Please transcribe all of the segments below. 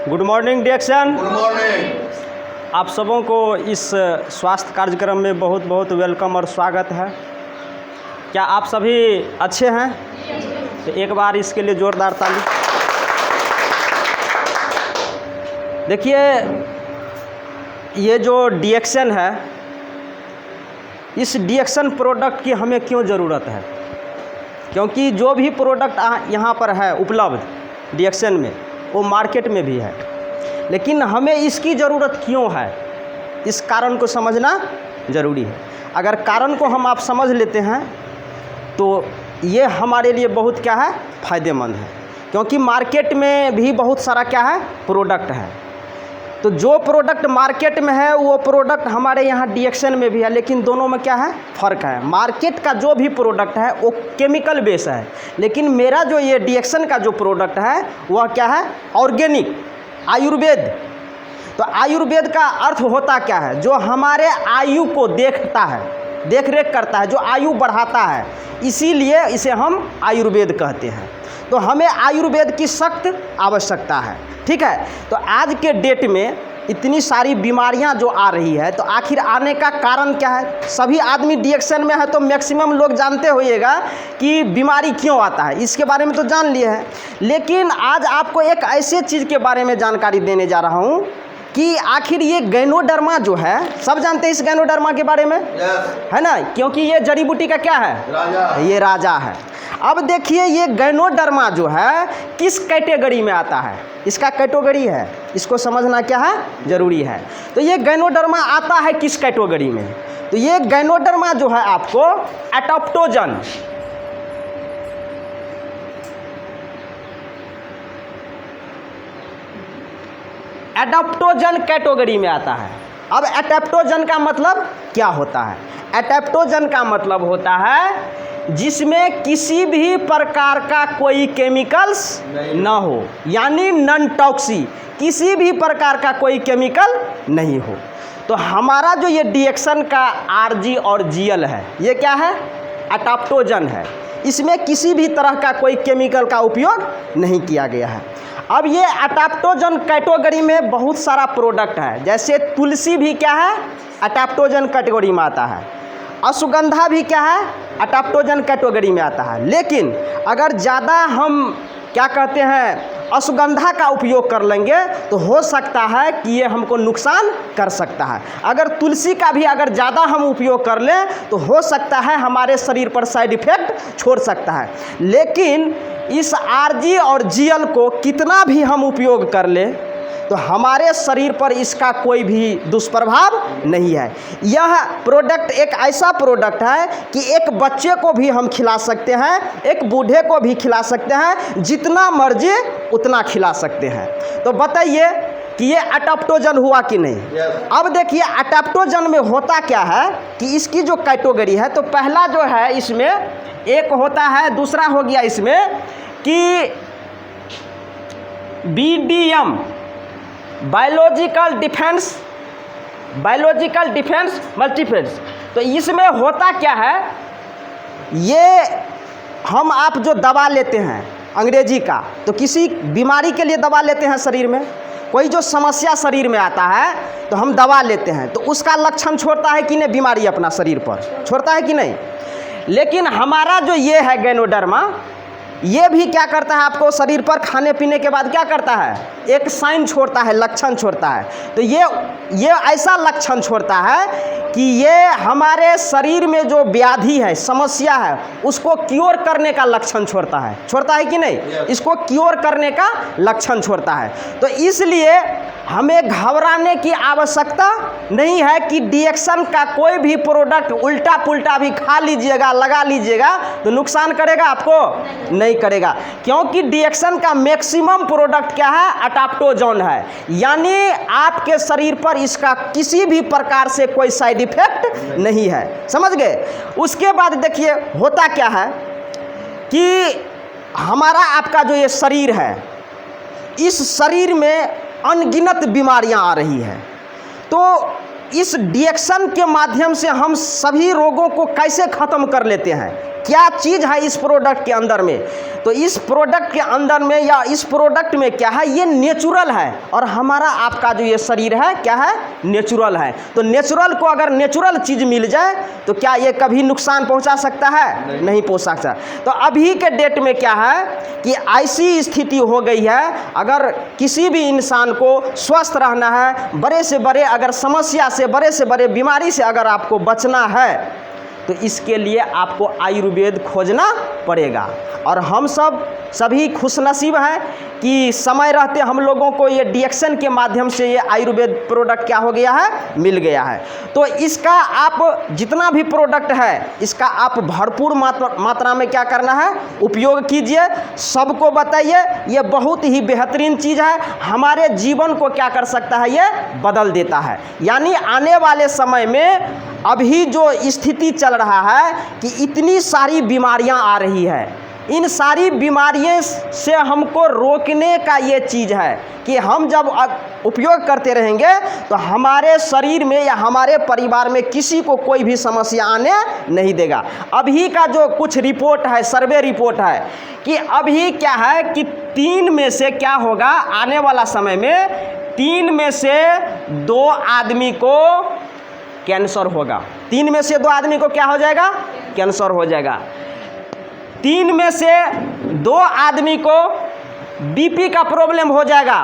Good morning डिएक्शन। Good morning. आप सबों को इस स्वास्थ्य कार्यक्रम में बहुत बहुत वेलकम और स्वागत है। क्या आप सभी अच्छे हैं? तो एक बार इसके लिए ज़ोरदार ताली। देखिए, ये जो डिएक्शन है, इस डिएक्शन प्रोडक्ट की हमें क्यों ज़रूरत है? क्योंकि जो भी प्रोडक्ट यहाँ पर है उपलब्ध डिएक्शन में, वो मार्केट में भी है, लेकिन हमें इसकी ज़रूरत क्यों है, इस कारण को समझना ज़रूरी है। अगर कारण को हम आप समझ लेते हैं तो ये हमारे लिए बहुत क्या है, फ़ायदेमंद है। क्योंकि मार्केट में भी बहुत सारा क्या है, प्रोडक्ट है। तो जो प्रोडक्ट मार्केट में है वो प्रोडक्ट हमारे यहाँ डिएक्शन में भी है, लेकिन दोनों में क्या है, फ़र्क है। मार्केट का जो भी प्रोडक्ट है वो केमिकल बेस है, लेकिन मेरा जो ये डिएक्शन का जो प्रोडक्ट है वह क्या है, ऑर्गेनिक, आयुर्वेद। तो आयुर्वेद का अर्थ होता क्या है? जो हमारे आयु को देखता है, देख रेख करता है, जो आयु बढ़ाता है, इसीलिए इसे हम आयुर्वेद कहते हैं। तो हमें आयुर्वेद की सख्त आवश्यकता है, ठीक है। तो आज के डेट में इतनी सारी बीमारियां जो आ रही है, तो आखिर आने का कारण क्या है? सभी आदमी डिएक्शन में है तो मैक्सिमम लोग जानते होइएगा कि बीमारी क्यों आता है, इसके बारे में तो जान लिए हैं। लेकिन आज आपको एक ऐसे चीज़ के बारे में जानकारी देने जा रहा हूँ कि आखिर ये गैनोडर्मा जो है, सब जानते हैं इस गैनोडर्मा के बारे में, है ना? क्योंकि ये जड़ी बूटी का क्या है, राजा। ये राजा है। अब देखिए, ये गैनोडर्मा जो है किस कैटेगरी में आता है, इसका कैटेगरी है, इसको समझना क्या है, ज़रूरी है। तो ये गैनोडर्मा आता है किस कैटेगरी में? तो ये गैनोडर्मा जो है आपको एडाप्टोजन, एडाप्टोजन कैटेगरी में आता है। अब एडाप्टोजन का मतलब क्या होता है? एडाप्टोजन का मतलब होता है जिसमें किसी भी प्रकार का कोई केमिकल्स न हो, यानी नॉन टॉक्सिक, किसी भी प्रकार का कोई केमिकल नहीं हो। तो हमारा जो ये डिएक्शन का आरजी और जीएल है, ये क्या है, एडाप्टोजन है। इसमें किसी भी तरह का कोई केमिकल का उपयोग नहीं किया गया है। अब ये एडाप्टोजन कैटेगरी में बहुत सारा प्रोडक्ट है, जैसे तुलसी भी क्या है, एडाप्टोजन कैटेगरी में आता है। अश्वगंधा भी क्या है, एडाप्टोजन कैटेगरी में आता है। लेकिन अगर ज़्यादा हम क्या कहते हैं, अश्वगंधा का उपयोग कर लेंगे तो हो सकता है कि ये हमको नुकसान कर सकता है। अगर तुलसी का भी अगर ज़्यादा हम उपयोग कर लें तो हो सकता है हमारे शरीर पर साइड इफ़ेक्ट छोड़ सकता है। लेकिन इस आरजी और जीएल को कितना भी हम उपयोग कर लें तो हमारे शरीर पर इसका कोई भी दुष्प्रभाव नहीं है। यह प्रोडक्ट एक ऐसा प्रोडक्ट है कि एक बच्चे को भी हम खिला सकते हैं, एक बूढ़े को भी खिला सकते हैं, जितना मर्जी उतना खिला सकते हैं। तो बताइए कि ये एडाप्टोजन हुआ कि नहीं? अब देखिए, एडाप्टोजन में होता क्या है कि इसकी जो कैटेगरी है, तो पहला जो है इसमें एक होता है, दूसरा हो गया इसमें कि BDM, बायोलॉजिकल डिफेंस मल्टीफेज। तो इसमें होता क्या है, ये हम आप जो दवा लेते हैं अंग्रेजी का, तो किसी बीमारी के लिए दवा लेते हैं, शरीर में कोई जो समस्या शरीर में आता है तो हम दवा लेते हैं, तो उसका लक्षण छोड़ता है कि नहीं, बीमारी अपना शरीर पर छोड़ता है कि नहीं? लेकिन हमारा जो ये है गैनोडर्मा, ये भी क्या करता है, आपको शरीर पर खाने पीने के बाद क्या करता है, एक साइन छोड़ता है, लक्षण छोड़ता है। तो ये ऐसा लक्षण छोड़ता है कि ये हमारे शरीर में जो व्याधि है, समस्या है, उसको क्योर करने का लक्षण छोड़ता है कि नहीं? इसको क्योर करने का लक्षण छोड़ता है। तो इसलिए हमें घबराने की आवश्यकता नहीं है कि डिएक्शन का कोई भी प्रोडक्ट उल्टा पुल्टा भी खा लीजिएगा, लगा लीजिएगा तो नुकसान करेगा आपको? नहीं करेगा। क्योंकि डिएक्शन का मैक्सिमम प्रोडक्ट क्या है, एडाप्टोजन है, यानी आपके शरीर पर इसका किसी भी प्रकार से कोई साइड इफेक्ट नहीं है। समझ गए? उसके बाद देखिए होता क्या है कि हमारा आपका जो ये शरीर है, इस शरीर में अनगिनत बीमारियां आ रही हैं। तो इस डिएक्शन के माध्यम से हम सभी रोगों को कैसे ख़त्म कर लेते हैं? क्या चीज़ है इस प्रोडक्ट के अंदर में? तो इस प्रोडक्ट के अंदर में या इस प्रोडक्ट में क्या है, ये नेचुरल है और हमारा आपका जो ये शरीर है क्या है, नेचुरल है। तो नेचुरल को अगर नेचुरल चीज़ मिल जाए तो क्या ये कभी नुकसान पहुंचा सकता है? नहीं पहुंच सकता। तो अभी के डेट में क्या है कि ऐसी स्थिति हो गई है, अगर किसी भी इंसान को स्वस्थ रहना है, बड़े से बड़े अगर समस्या से, बड़े से बड़े बीमारी से अगर आपको बचना है तो इसके लिए आपको आयुर्वेद खोजना पड़ेगा। और हम सभी खुशनसीब हैं कि समय रहते हम लोगों को ये डीएक्शन के माध्यम से ये आयुर्वेद प्रोडक्ट क्या हो गया है, मिल गया है। तो इसका आप जितना भी प्रोडक्ट है इसका आप भरपूर मात्रा में क्या करना है, उपयोग कीजिए, सबको बताइए। ये बहुत ही बेहतरीन चीज़ है, हमारे जीवन को क्या कर सकता है, ये बदल देता है। यानी आने वाले समय में अभी जो स्थिति चल रहा है कि इतनी सारी बीमारियां आ रही है, इन सारी बीमारियों से हमको रोकने का ये चीज़ है कि हम जब उपयोग करते रहेंगे तो हमारे शरीर में या हमारे परिवार में किसी को कोई भी समस्या आने नहीं देगा। अभी का जो कुछ रिपोर्ट है, सर्वे रिपोर्ट है कि अभी क्या है कि 3 में से क्या होगा, आने वाला समय में 3 में से 2 आदमी को कैंसर होगा। 3 में से 2 आदमी को क्या हो जाएगा, कैंसर हो जाएगा। 3 में से 2 आदमी को बीपी का प्रॉब्लम हो जाएगा।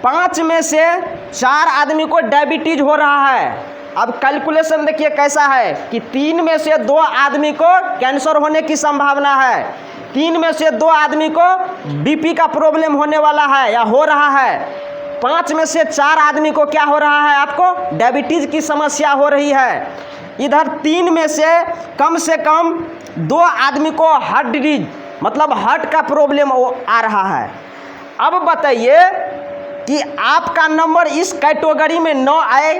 5 में से 4 आदमी को डायबिटीज हो रहा है। अब कैलकुलेशन देखिए कैसा है कि 3 में से 2 आदमी को कैंसर होने की संभावना है, 3 में से 2 आदमी को बीपी का प्रॉब्लम होने वाला है या हो रहा है, 5 में से 4 आदमी को क्या हो रहा है, आपको डायबिटीज की समस्या हो रही है। इधर 3 में से कम 2 आदमी को हार्ट डिजीज मतलब हार्ट का प्रॉब्लम आ रहा है। अब बताइए कि आपका नंबर इस कैटेगरी में न आए,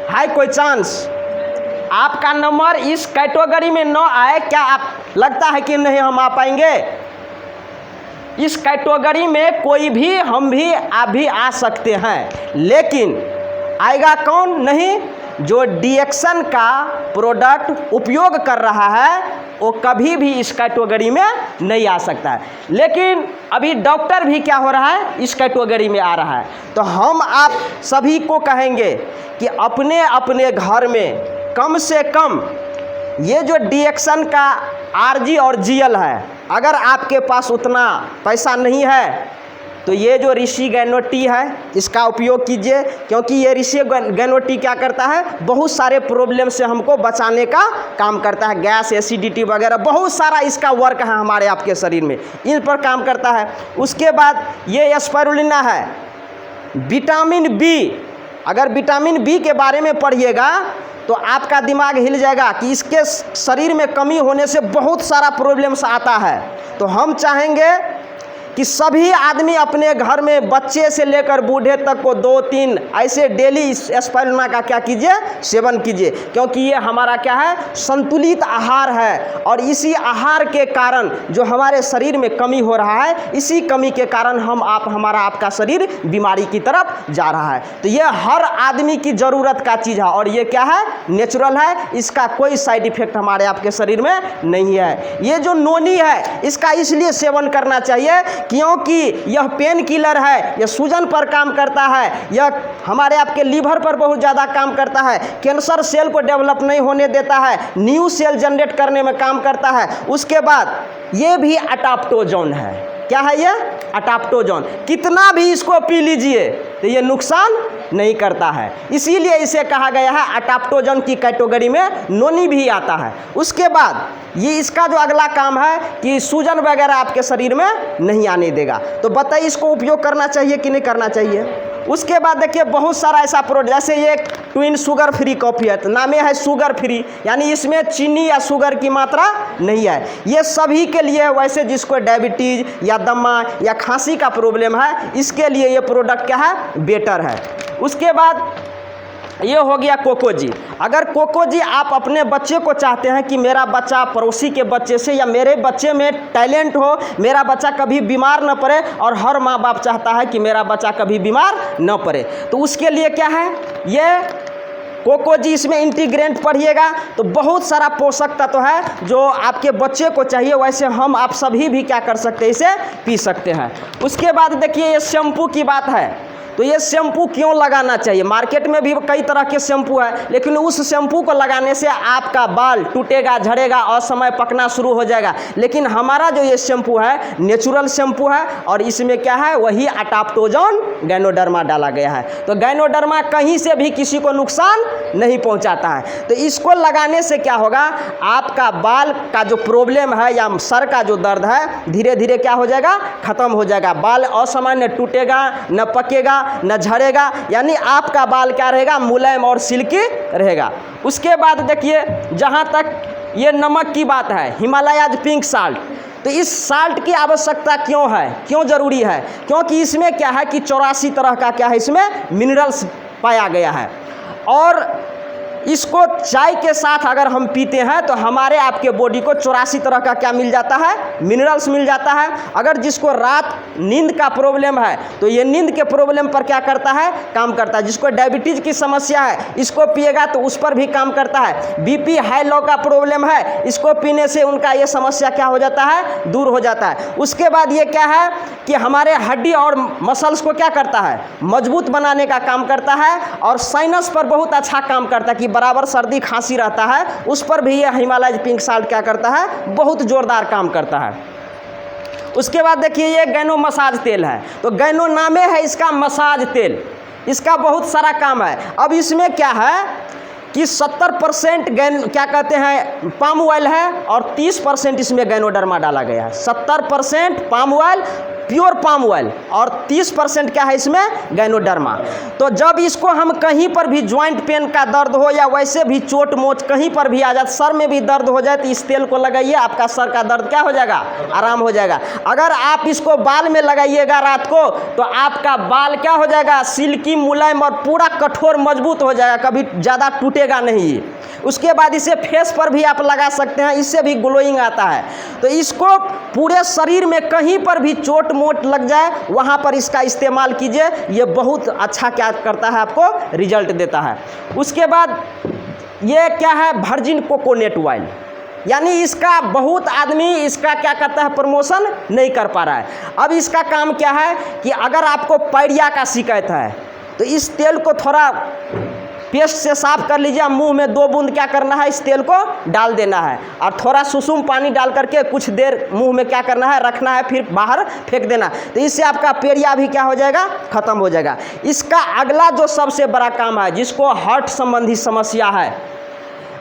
है कोई चांस आपका नंबर इस कैटेगरी में न आए? क्या आप लगता है कि नहीं हम आ पाएंगे? इस कैटेगरी में कोई भी, हम भी, आप भी आ सकते हैं, लेकिन आएगा कौन? नहीं, जो डीएक्शन का प्रोडक्ट उपयोग कर रहा है वो कभी भी इस कैटेगरी में नहीं आ सकता है। लेकिन अभी डॉक्टर भी क्या हो रहा है, इस कैटेगरी में आ रहा है। तो हम आप सभी को कहेंगे कि अपने अपने घर में कम से कम ये जो डीएक्शन का आरजी और जीएल है, अगर आपके पास उतना पैसा नहीं है तो ये जो ऋषि गैनोटी है इसका उपयोग कीजिए, क्योंकि ये ऋषि गैनोटी क्या करता है, बहुत सारे प्रॉब्लम से हमको बचाने का काम करता है। गैस, एसिडिटी वगैरह बहुत सारा इसका वर्क है हमारे आपके शरीर में, इन पर काम करता है। उसके बाद ये स्पाइरुलिना है, विटामिन बी। अगर विटामिन बी के बारे में पढ़िएगा तो आपका दिमाग हिल जाएगा कि इसके शरीर में कमी होने से बहुत सारा प्रॉब्लम्स आता है। तो हम चाहेंगे कि सभी आदमी अपने घर में बच्चे से लेकर बूढ़े तक को 2-3 ऐसे डेली स्पाइरुलिना का क्या कीजिए, सेवन कीजिए, क्योंकि ये हमारा क्या है, संतुलित आहार है। और इसी आहार के कारण जो हमारे शरीर में कमी हो रहा है, इसी कमी के कारण हमारा आपका शरीर बीमारी की तरफ जा रहा है। तो ये हर आदमी की ज़रूरत का चीज़ है और ये क्या है, नेचुरल है, इसका कोई साइड इफेक्ट हमारे आपके शरीर में नहीं है। ये जो नोनी है इसका इसलिए सेवन करना चाहिए क्योंकि यह पेन किलर है, यह सूजन पर काम करता है, यह हमारे आपके लीवर पर बहुत ज़्यादा काम करता है, कैंसर सेल को डेवलप नहीं होने देता है, न्यू सेल जनरेट करने में काम करता है। उसके बाद ये भी अडाप्टोजोन है। क्या है ये? अडाप्टोजोन। कितना भी इसको पी लीजिए तो ये नुकसान नहीं करता है, इसीलिए इसे कहा गया है अडाप्टोजोन की कैटेगरी में नोनी भी आता है। उसके बाद ये इसका जो अगला काम है कि सूजन वगैरह आपके शरीर में नहीं आने देगा। तो बताइए इसको उपयोग करना चाहिए कि नहीं करना चाहिए? उसके बाद देखिए बहुत सारा ऐसा प्रोडक्ट, जैसे ये ट्विन शुगर फ्री कॉफ़ी है, तो नामे है शुगर फ्री, यानी इसमें चीनी या शुगर की मात्रा नहीं है। ये सभी के लिए है, वैसे जिसको डायबिटीज़ या दमा या खांसी का प्रॉब्लम है इसके लिए ये प्रोडक्ट क्या है, बेटर है। उसके बाद ये हो गया कोकोजी। अगर कोकोजी आप अपने बच्चे को चाहते हैं कि मेरा बच्चा पड़ोसी के बच्चे से या मेरे बच्चे में टैलेंट हो, मेरा बच्चा कभी बीमार न पड़े, और हर माँ बाप चाहता है कि मेरा बच्चा कभी बीमार न पड़े, तो उसके लिए क्या है, ये कोकोजी इसमें इंटीग्रेंट पढ़िएगा तो बहुत सारा पोषक तत्व है जो आपके बच्चे को चाहिए, वैसे हम आप सभी भी क्या कर सकते हैं, इसे पी सकते हैं। उसके बाद देखिए ये शैम्पू की बात है, तो ये शैम्पू क्यों लगाना चाहिए। मार्केट में भी कई तरह के शैम्पू है, लेकिन उस शैम्पू को लगाने से आपका बाल टूटेगा, झड़ेगा, असमय पकना शुरू हो जाएगा। लेकिन हमारा जो ये शैम्पू है नेचुरल शैम्पू है और इसमें क्या है, वही अडाप्टोजन गैनोडर्मा डाला गया है। तो गैनोडर्मा कहीं से भी किसी को नुकसान नहीं पहुंचाता है। तो इसको लगाने से क्या होगा, आपका बाल का जो प्रॉब्लम है या सर का जो दर्द है धीरे धीरे क्या हो जाएगा, खत्म हो जाएगा। बाल असामान्य टूटेगा, न पकेगा, न झड़ेगा, यानी आपका बाल क्या रहेगा, मुलायम और सिल्की रहेगा। उसके बाद देखिए जहाँ तक ये नमक की बात है, हिमालयाज पिंक साल्ट, तो इस साल्ट की आवश्यकता क्यों है, क्यों ज़रूरी है, क्योंकि इसमें क्या है कि 84 तरह का क्या है, इसमें मिनरल्स पाया गया है। और इसको चाय के साथ अगर हम पीते हैं तो हमारे आपके बॉडी को 84 तरह का क्या मिल जाता है, मिनरल्स मिल जाता है। अगर जिसको रात नींद का प्रॉब्लम है तो ये नींद के प्रॉब्लम पर क्या करता है, काम करता है। जिसको डायबिटीज़ की समस्या है इसको पिएगा तो उस पर भी काम करता है। बीपी हाई लो का प्रॉब्लम है, इसको पीने से उनका ये समस्या क्या हो जाता है, दूर हो जाता है। उसके बाद ये क्या है कि हमारे हड्डी और मसल्स को क्या करता है, मजबूत बनाने का काम करता है। और साइनस पर बहुत अच्छा काम करता है कि बराबर सर्दी खांसी रहता है, उस पर भी ये हिमालय पिंक साल्ट क्या करता है, बहुत जोरदार काम करता है। उसके बाद देखिए ये गैनो मसाज तेल है, तो गैनो नामे है इसका मसाज तेल, इसका बहुत सारा काम है। अब इसमें क्या है कि 70% क्या कहते हैं पाम ऑयल है और 30% इसमें गैनोडर्मा डाला गया है। 70% palm oil, pure palm oil, और 30% क्या है इसमें गैनोडर्मा। तो जब इसको हम कहीं पर भी ज्वाइंट पेन का दर्द हो या वैसे भी चोट मोच कहीं पर भी आ जाए, सर में भी दर्द हो जाए, तो इस तेल को लगाइए, आपका सर का दर्द क्या हो जाएगा, आराम हो जाएगा। अगर आप इसको बाल में लगाइएगा रात को तो आपका बाल क्या हो जाएगा, सिल्की, मुलायम और पूरा कठोर मजबूत हो जाएगा, कभी ज़्यादा टूटेगा नहीं। उसके बाद इसे फेस पर भी आप लगा सकते हैं, इससे भी ग्लोइंग आता है। तो इसको पूरे शरीर में कहीं पर भी चोट मोट लग जाए वहाँ पर इसका इस्तेमाल कीजिए, ये बहुत अच्छा क्या करता है, आपको रिजल्ट देता है। उसके बाद ये क्या है, वर्जिन कोकोनट ऑयल, यानी इसका बहुत आदमी इसका क्या करता है, प्रमोशन नहीं कर पा रहा है। अब इसका काम क्या है कि अगर आपको पैरिया का शिकायत है तो इस तेल को थोड़ा पेस्ट से साफ कर लीजिए, मुंह में 2 बूंद क्या करना है, इस तेल को डाल देना है और थोड़ा सुसुम पानी डाल करके कुछ देर मुंह में क्या करना है, रखना है, फिर बाहर फेंक देना। तो इससे आपका पेरिया भी क्या हो जाएगा, खत्म हो जाएगा। इसका अगला जो सबसे बड़ा काम है, जिसको हार्ट संबंधी समस्या है,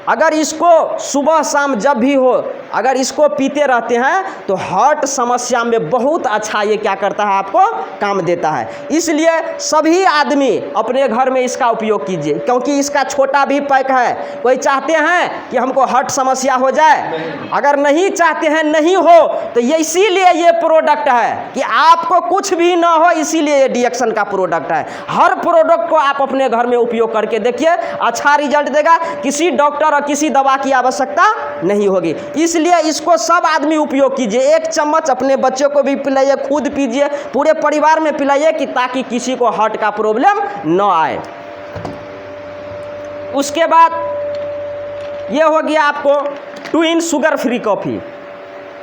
अगर इसको सुबह शाम जब भी हो अगर इसको पीते रहते हैं तो हार्ट समस्या में बहुत अच्छा ये क्या करता है, आपको काम देता है। इसलिए सभी आदमी अपने घर में इसका उपयोग कीजिए, क्योंकि इसका छोटा भी पैक है। कोई चाहते हैं कि हमको हार्ट समस्या हो जाए, अगर नहीं चाहते हैं, नहीं हो, तो ये इसीलिए ये प्रोडक्ट है कि आपको कुछ भी ना हो, इसीलिए ये डिएक्शन का प्रोडक्ट है। हर प्रोडक्ट को आप अपने घर में उपयोग करके देखिए, अच्छा रिजल्ट देगा। किसी डॉक्टर और किसी दवा की आवश्यकता नहीं होगी। इसलिए इसको सब आदमी उपयोग कीजिए। 1 चम्मच अपने बच्चे को भी पिलाइए, खुद पीजिए, पूरे परिवार में पिलाइए, कि ताकि किसी को हार्ट का प्रॉब्लम न आए। उसके बाद ये हो गया आपको 2 in शुगर फ्री कॉफ़ी।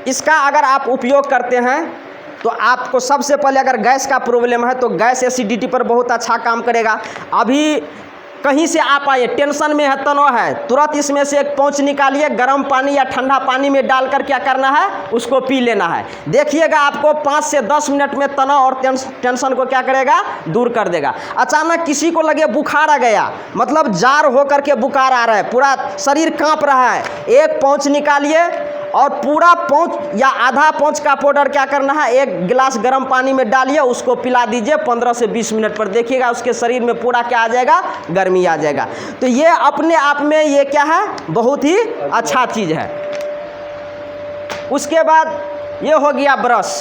इसका अगर आप उपयोग करते हैं तो आपको सबसे पहले अगर गैस का प्रॉब्लम है तो गैस एसिडिटी पर बहुत अच्छा काम करेगा। अभी कहीं से आप आए, टेंशन में है, तनाव है, तुरंत इसमें से एक पाउच निकालिए, गर्म पानी या ठंडा पानी में डालकर क्या करना है, उसको पी लेना है। देखिएगा आपको 5 से 10 मिनट में तनाव और टेंशन को क्या करेगा, दूर कर देगा। अचानक किसी को लगे बुखार आ गया, मतलब जार होकर के बुखार आ रहा है, पूरा शरीर कांप रहा है, 1 पाउच निकालिए और पूरा पाउच या आधा पाउच का पाउडर क्या करना है, 1 गिलास गर्म पानी में डालिए, उसको पिला दीजिए 15 से 20 मिनट पर। देखिएगा उसके शरीर में पूरा क्या आ जाएगा, गर्मी आ जाएगा। तो ये अपने आप में ये क्या है, बहुत ही अच्छा चीज़ है। उसके बाद ये हो गया ब्रश।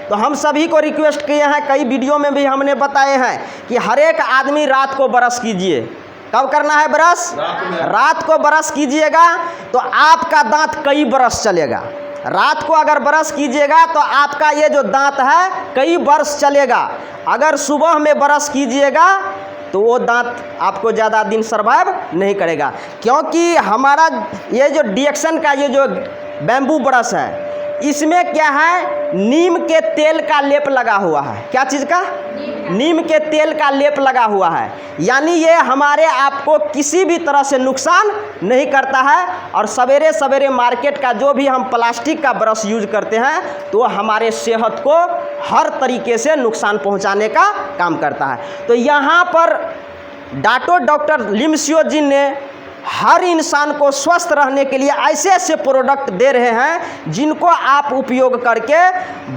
तो हम सभी को रिक्वेस्ट किए हैं, कई वीडियो में भी हमने बताए हैं कि हर एक आदमी रात को ब्रश कीजिए। कब करना है ब्रश, रात को ब्रश कीजिएगा तो आपका दांत कई बरस चलेगा। रात को अगर ब्रश कीजिएगा तो आपका ये जो दांत है कई वर्ष चलेगा। अगर सुबह में ब्रश कीजिएगा तो वो दांत आपको ज़्यादा दिन सर्वाइव नहीं करेगा। क्योंकि हमारा ये जो डिएक्शन का ये जो बैम्बू ब्रश है, इसमें क्या है, नीम के तेल का लेप लगा हुआ है। क्या चीज़ का? नीम के तेल का लेप लगा हुआ है। यानी ये हमारे आपको किसी भी तरह से नुकसान नहीं करता है। और सवेरे सवेरे मार्केट का जो भी हम प्लास्टिक का ब्रश यूज करते हैं तो हमारे सेहत को हर तरीके से नुकसान पहुंचाने का काम करता है। तो यहाँ पर डॉक्टर लिमसियो जी ने हर इंसान को स्वस्थ रहने के लिए ऐसे ऐसे प्रोडक्ट दे रहे हैं जिनको आप उपयोग करके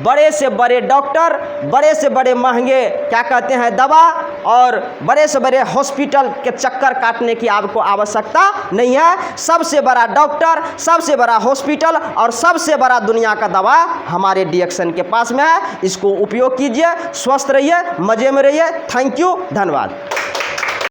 बड़े से बड़े डॉक्टर, बड़े से बड़े महंगे क्या कहते हैं दवा और बड़े से बड़े हॉस्पिटल के चक्कर काटने की आपको आवश्यकता नहीं है। सबसे बड़ा डॉक्टर, सबसे बड़ा हॉस्पिटल और सबसे बड़ा दुनिया का दवा हमारे डिएक्शन के पास में है। इसको उपयोग कीजिए, स्वस्थ रहिए, मज़े में रहिए। थैंक यू, धन्यवाद।